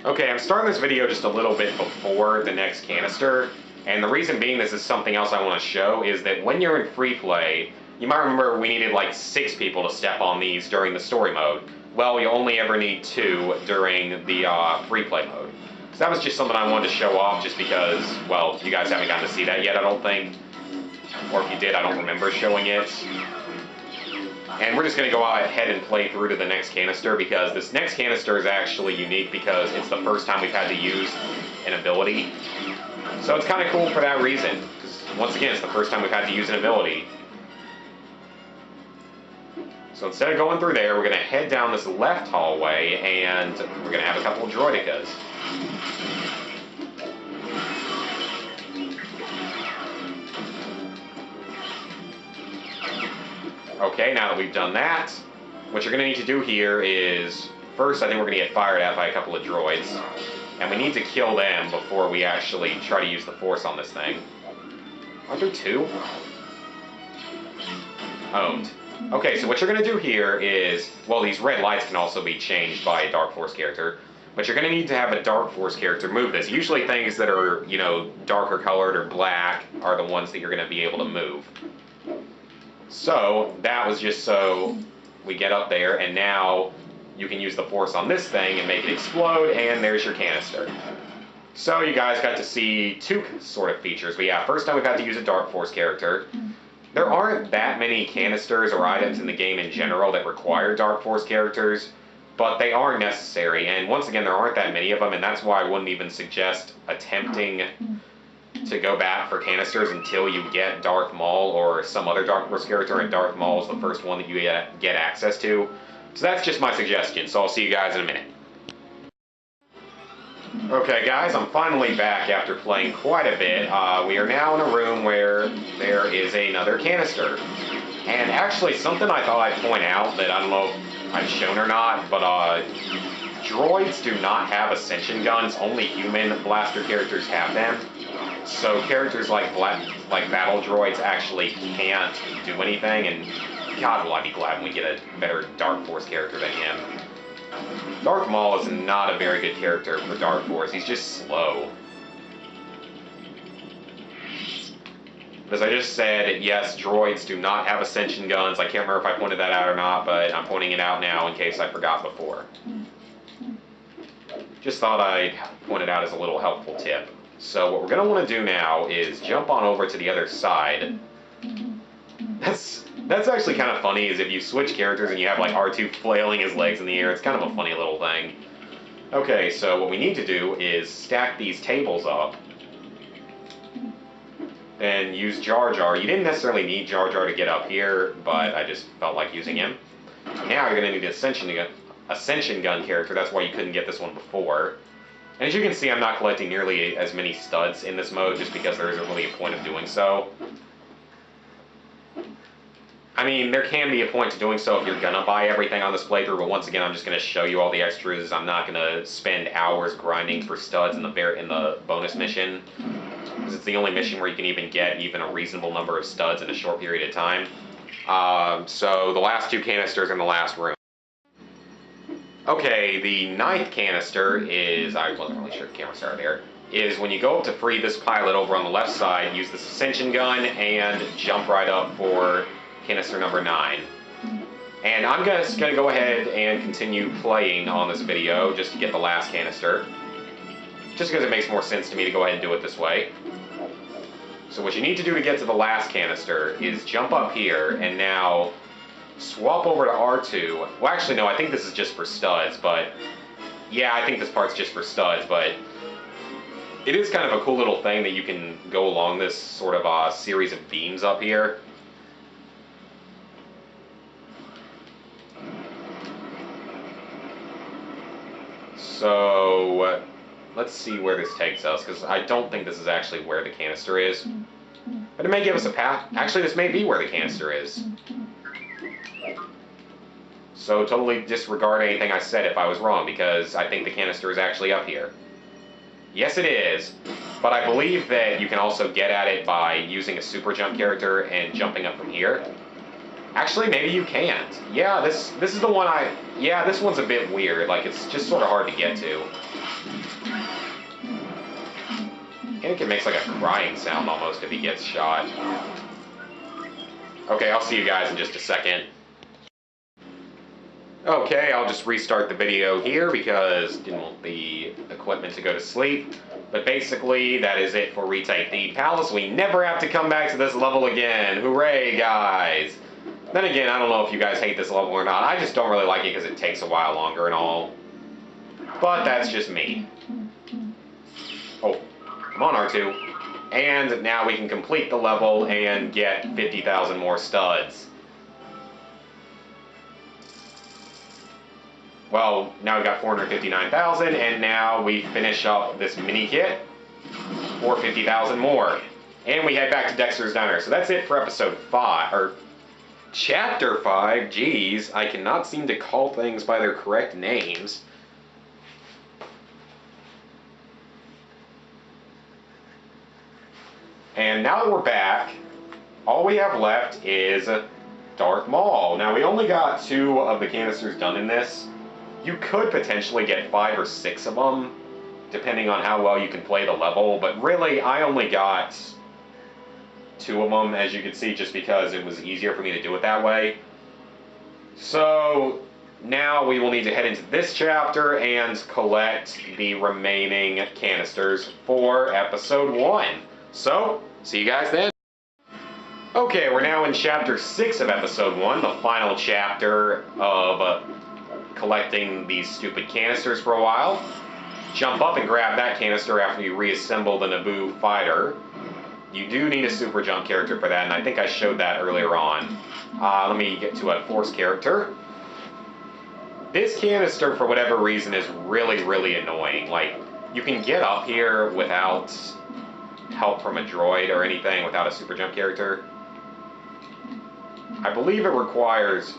Okay, I'm starting this video just a little bit before the next canister, and the reason being this is something else I want to show, is that when you're in free play, you might remember we needed like 6 people to step on these during the story mode. Well, you only ever need 2 during the free play mode. So that was just something I wanted to show off just because, well, you guys haven't gotten to see that yet, I don't think. Or if you did, I don't remember showing it. And we're just going to go ahead and play through to the next canister because this next canister is actually unique because it's the first time we've had to use an ability. So it's kind of cool for that reason, because once again, it's the first time we've had to use an ability. So instead of going through there, we're going to head down this left hallway and we're going to have a couple of Droidicas. Okay, now that we've done that, what you're going to need to do here is, first I think we're going to get fired at by a couple of droids, and we need to kill them before we actually try to use the Force on this thing. Aren't there 2? Owned. Okay, so what you're going to do here is, well, these red lights can also be changed by a Dark Force character, but you're going to need to have a Dark Force character move this. Usually things that are, you know, darker colored or black are the ones that you're going to be able to move. So, that was just so we get up there, and now you can use the Force on this thing and make it explode, and there's your canister. So you guys got to see 2 sort of features. First time we've had to use a Dark Force character. There aren't that many canisters or items in the game in general that require Dark Force characters, but they are necessary, and once again, there aren't that many of them, and that's why I wouldn't even suggest attempting to go back for canisters until you get Darth Maul or some other Dark Force character, and Darth Maul is the first one that you get access to. So that's just my suggestion, so I'll see you guys in a minute. Okay guys, I'm finally back after playing quite a bit. We are now in a room where there is another canister. And actually something I thought I'd point out that I don't know if I've shown or not, but droids do not have ascension guns, only human blaster characters have them. So characters like battle droids actually can't do anything, and God will I be glad when we get a better Dark Force character than him. Darth Maul is not a very good character for Dark Force, he's just slow. As I just said, yes, droids do not have ascension guns. I can't remember if I pointed that out or not, but I'm pointing it out now in case I forgot before. Just thought I'd point it out as a little helpful tip. So what we're going to want to do now is jump on over to the other side. That's actually kind of funny, is if you switch characters and you have like R2 flailing his legs in the air, it's kind of a funny little thing. Okay, so what we need to do is stack these tables up. Then use Jar Jar. You didn't necessarily need Jar Jar to get up here, but I just felt like using him. Now you're going to need an Ascension Gun character, that's why you couldn't get this one before. And as you can see, I'm not collecting nearly as many studs in this mode just because there isn't really a point of doing so. I mean, there can be a point to doing so if you're gonna buy everything on this playthrough, but once again, I'm just gonna show you all the extras. I'm not gonna spend hours grinding for studs in the bonus mission, because it's the only mission where you can even get even a reasonable number of studs in a short period of time. So the last 2 canisters in the last room. Okay, the 9th canister is, I wasn't really sure the camera started there, is when you go up to free this pilot over on the left side, use this Ascension Gun and jump right up for canister number 9. And I'm just going to go ahead and continue playing on this video just to get the last canister. Just because it makes more sense to me to go ahead and do it this way. So what you need to do to get to the last canister is jump up here and now swap over to R2. Well, actually, no, I think this is just for studs, but yeah, I think this part's just for studs, but it is kind of a cool little thing that you can go along this sort of series of beams up here. So, let's see where this takes us, because I don't think this is actually where the canister is. But it may give us a path. Actually, this may be where the canister is. So totally disregard anything I said if I was wrong, because I think the canister is actually up here. Yes, it is, but I believe that you can also get at it by using a super jump character and jumping up from here. Actually, maybe you can't. Yeah, this is the one yeah, this one's a bit weird. Like, it's just sort of hard to get to. Anakin makes like a crying sound almost if he gets shot. Okay, I'll see you guys in just a second. Okay, I'll just restart the video here because didn't want the equipment to go to sleep. But basically, that is it for Retake the Palace. We never have to come back to this level again. Hooray, guys! Then again, I don't know if you guys hate this level or not. I just don't really like it because it takes a while longer and all. But that's just me. Oh, come on, R2. And now we can complete the level and get 50,000 more studs. Well, now we got 459,000, and now we finish up this mini kit for 50,000 more. And we head back to Dexter's Diner. So that's it for episode 5, or chapter 5. Geez, I cannot seem to call things by their correct names. And now that we're back, all we have left is Darth Maul. Now, we only got 2 of the canisters done in this. You could potentially get 5 or 6 of them, depending on how well you can play the level, but really, I only got 2 of them, as you can see, just because it was easier for me to do it that way. So, now we will need to head into this chapter and collect the remaining canisters for episode 1. So, see you guys then. Okay, we're now in chapter 6 of episode 1, the final chapter of collecting these stupid canisters for a while. Jump up and grab that canister after you reassemble the Naboo fighter. You do need a super jump character for that, and I think I showed that earlier on. Let me get to a force character. This canister, for whatever reason, is really, really annoying. Like, you can get up here without help from a droid or anything, without a super jump character. I believe it requires...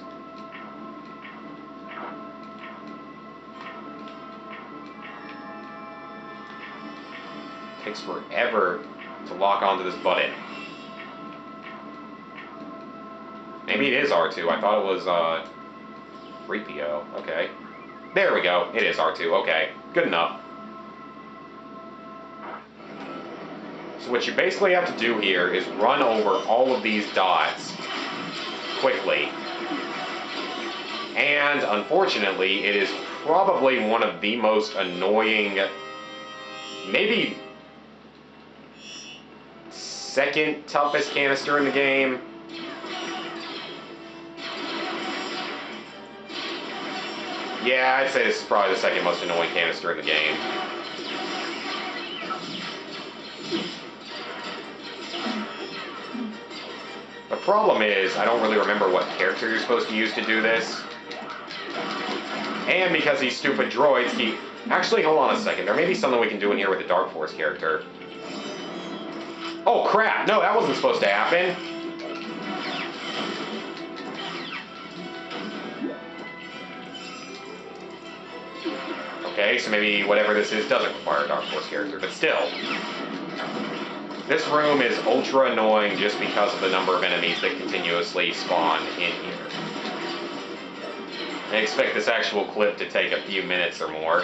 takes forever to lock onto this button. Maybe it is R2. I thought it was 3PO. Okay. There we go. It is R2. Okay. Good enough. So what you basically have to do here is run over all of these dots quickly. And unfortunately, it is probably one of the most annoying, maybe second toughest canister in the game. Yeah, I'd say this is probably the second most annoying canister in the game. The problem is, I don't really remember what character you're supposed to use to do this. And because these stupid droids keep... Actually, hold on a second. There may be something we can do in here with the Dark Force character. Oh, crap! No, that wasn't supposed to happen! Okay, so maybe whatever this is doesn't require a Dark Force character, but still. This room is ultra annoying just because of the number of enemies that continuously spawn in here. I expect this actual clip to take a few minutes or more.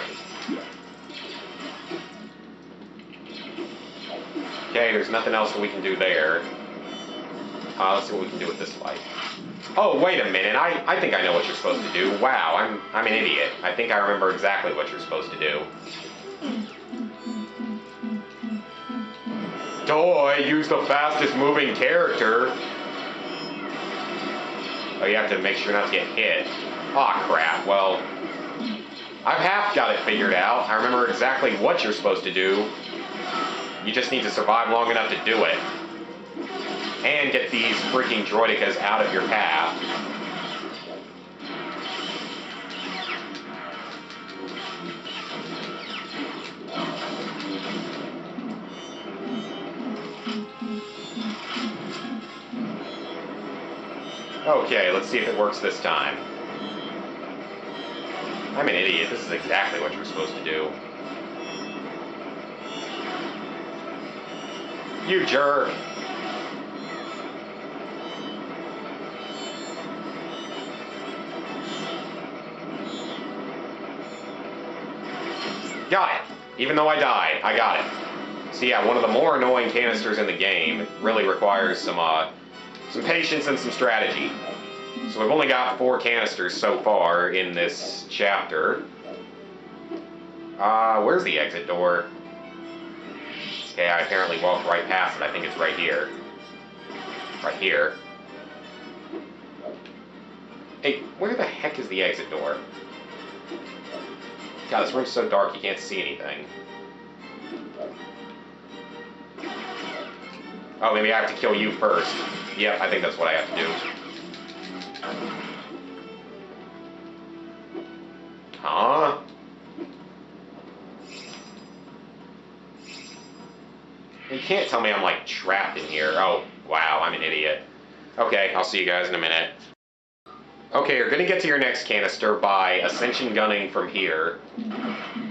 Okay, there's nothing else that we can do there. Let's see what we can do with this light. Oh, wait a minute. I think I know what you're supposed to do. Wow, I'm an idiot. I think I remember exactly what you're supposed to do. Toy, use the fastest moving character. Oh, you have to make sure not to get hit. Aw, crap. Well, I've half got it figured out. I remember exactly what you're supposed to do. You just need to survive long enough to do it. And get these freaking droidicas out of your path. Okay, let's see if it works this time. I'm an idiot. This is exactly what you're supposed to do. You jerk! Got it. Even though I died, I got it. So yeah, one of the more annoying canisters in the game really requires some patience and some strategy. So we've only got 4 canisters so far in this chapter. Where's the exit door? Okay, I apparently walked right past it. I think it's right here. Right here. Hey, where the heck is the exit door? God, this room's so dark you can't see anything. Oh, maybe I have to kill you first. Yep, I think that's what I have to do. Huh? You can't tell me I'm, like, trapped in here. Oh, wow, I'm an idiot. Okay, I'll see you guys in a minute. Okay, you're gonna get to your next canister by ascension gunning from here,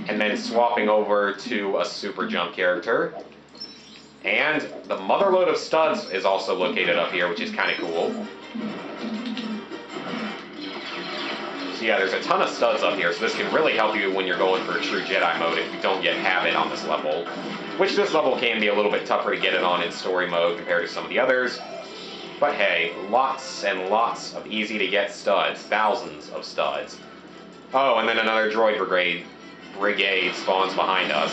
and then swapping over to a super jump character. And the motherload of studs is also located up here, which is kind of cool. So yeah, there's a ton of studs up here, so this can really help you when you're going for true Jedi mode if you don't yet have it on this level. Which this level can be a little bit tougher to get it on in story mode compared to some of the others. But hey, lots and lots of easy to get studs. Thousands of studs. Oh, and then another droid brigade spawns behind us.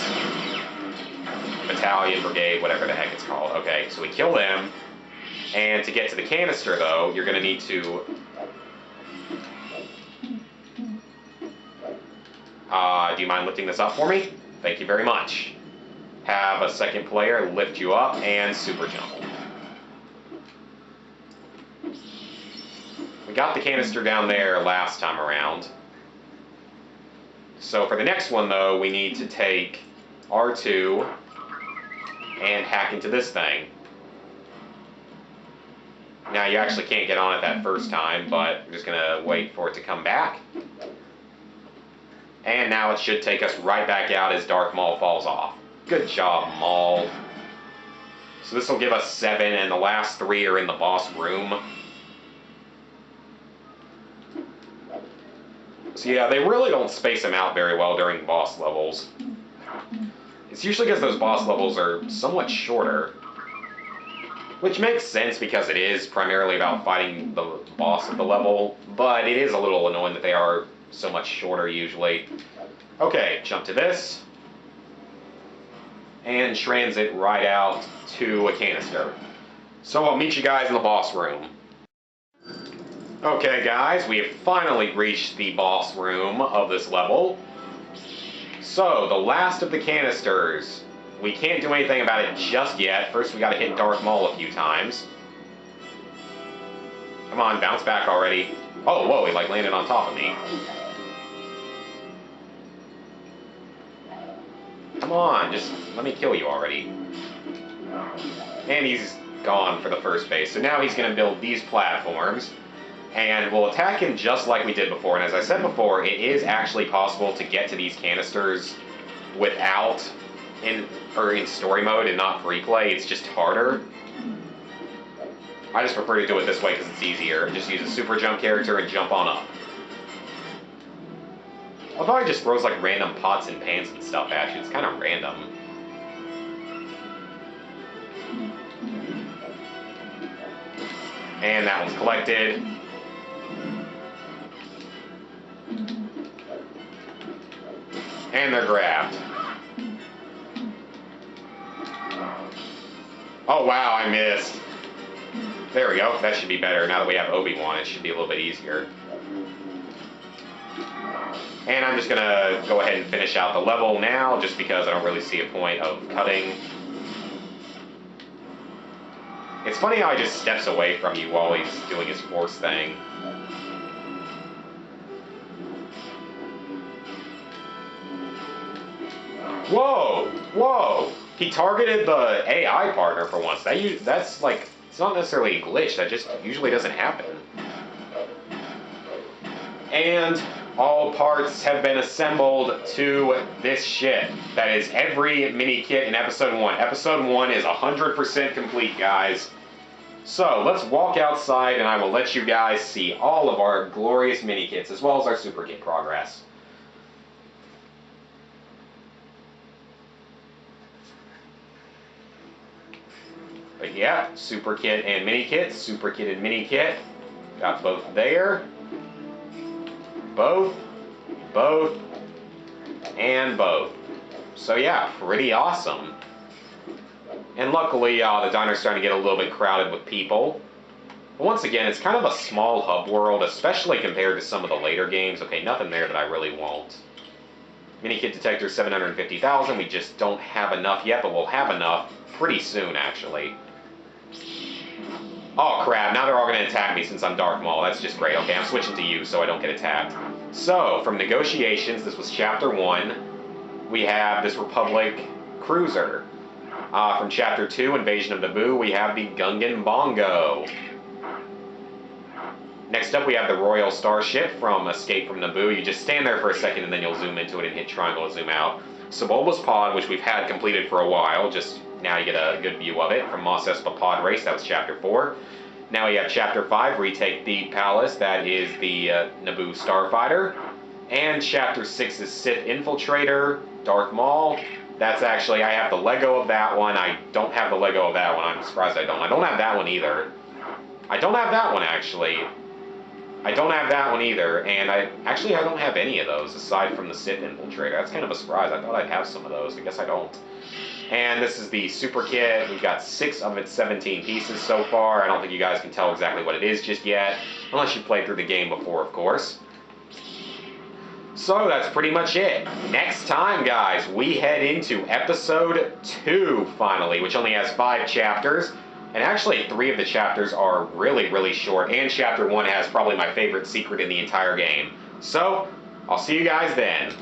Battalion, brigade, whatever the heck it's called. Okay, so we kill them. And to get to the canister, though, you're going to need to... do you mind lifting this up for me? Thank you very much. Have a second player lift you up and super jump. We got the canister down there last time around. So for the next one, though, we need to take R2 and hack into this thing. Now, you actually can't get on it that first time, but I'm just going to wait for it to come back. And now it should take us right back out as Darth Maul falls off. Good job, Maul. So this will give us 7, and the last 3 are in the boss room. So yeah, they really don't space them out very well during boss levels. It's usually because those boss levels are somewhat shorter. Which makes sense because it is primarily about fighting the boss of the level, but it is a little annoying that they are so much shorter usually. Okay, jump to this. And transit right out to a canister. So I'll meet you guys in the boss room. Okay guys, we have finally reached the boss room of this level. So, the last of the canisters. We can't do anything about it just yet. First we gotta hit Darth Maul a few times. Come on, bounce back already. Oh, whoa, he like landed on top of me. Come on, just let me kill you already. And he's gone for the first phase. So now he's gonna build these platforms. And we'll attack him just like we did before. And as I said before, it is actually possible to get to these canisters without in story mode and not free play. It's just harder. I just prefer to do it this way because it's easier. Just use a super jump character and jump on up. Although he just throws like random pots and pans and stuff at you. It's kind of random. And that one's collected. And they're grabbed. Oh wow, I missed. There we go, that should be better. Now that we have Obi-Wan, it should be a little bit easier. And I'm just gonna go ahead and finish out the level now, just because I don't really see a point of cutting. It's funny how he just steps away from you while he's doing his force thing. Whoa! Whoa! He targeted the AI partner for once. That's like, it's not necessarily a glitch, that just usually doesn't happen. And all parts have been assembled to this shit. That is every mini kit in Episode 1. Episode 1 is 100% complete, guys. So, let's walk outside and I will let you guys see all of our glorious mini kits, as well as our super kit progress. But yeah, Super Kit and Mini Kit, Super Kit and Mini Kit. Got both there. Both, and both. So yeah, pretty awesome. And luckily, the diner's starting to get a little bit crowded with people. But once again, it's kind of a small hub world, especially compared to some of the later games. Okay, nothing there that I really want. Mini Kit Detector 750,000. We just don't have enough yet, but we'll have enough pretty soon, actually. Oh crap, now they're all going to attack me since I'm Darth Maul. That's just great. Okay, I'm switching to you so I don't get attacked. So, from Negotiations, this was Chapter 1. We have this Republic Cruiser. From Chapter 2, Invasion of Naboo, we have the Gungan Bongo. Next up, we have the Royal Starship from Escape from Naboo. You just stand there for a second and then you'll zoom into it and hit triangle to zoom out. Sebulba's Pod, which we've had completed for a while, just now you get a good view of it, from Mos Espa Pod Race. That was Chapter 4. Now we have Chapter 5, Retake the Palace. That is the Naboo Starfighter. And Chapter 6 is Sith Infiltrator, Darth Maul. That's actually, I have the Lego of that one. I don't have the Lego of that one. I'm surprised I don't. I don't have that one either. I don't have that one, actually. I don't have that one either, and I don't have any of those aside from the Sith Infiltrator. That's kind of a surprise. I thought I'd have some of those. I guess I don't. And this is the Super Kit. We've got 6 of its 17 pieces so far. I don't think you guys can tell exactly what it is just yet, unless you played through the game before, of course. So that's pretty much it. Next time, guys, we head into Episode 2, finally, which only has 5 chapters. And actually, 3 of the chapters are really, really short, and Chapter 1 has probably my favorite secret in the entire game. So, I'll see you guys then.